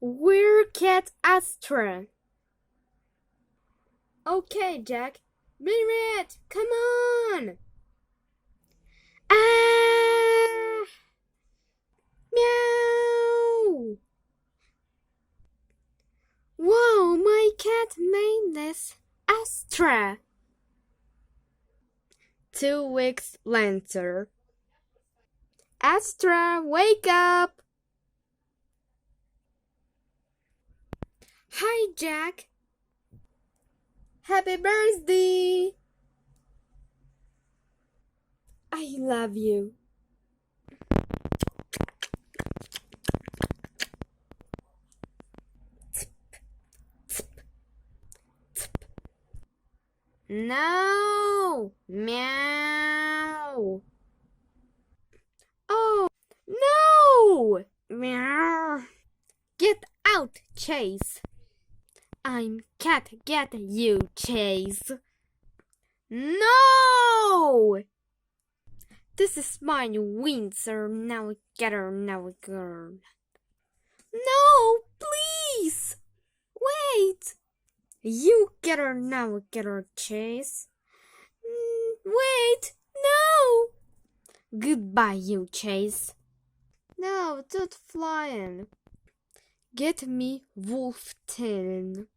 We're Cat Astra. Okay, Jack. Minute, come on! Ah! Meow! Whoa, my cat made this. Astra! 2 weeks later. Astra, wake up! Hi, Jack. Happy birthday! I love you. No! Meow! Oh, no! Meow! Get out, Chase! I'm cat, get you, Chase! No! This is my Windsor, now get her, now girl. No, please! Wait! You get her now, get her, Chase. Wait, no! Goodbye, you, Chase. No, don't fly in. Get me wolf tail.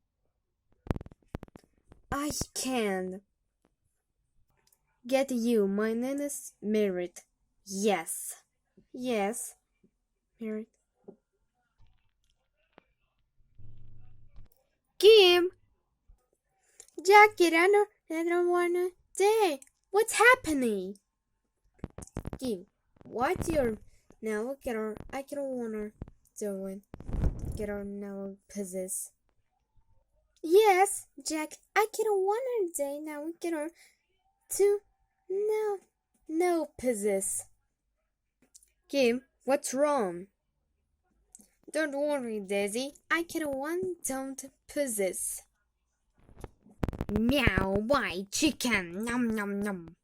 I can. Get you, my name is Merit. Yes. Yes, Merit. Kim! Jackie, I don't wanna day. What's happening? Kim, what's your now get her I don't wanna do it. Get her now possess. Yes, Jack, I don't wanna day now get her to no possess. Kim, what's wrong? Don't worry, Daisy. I don't possess. Meow, why chicken? Nom nom nom.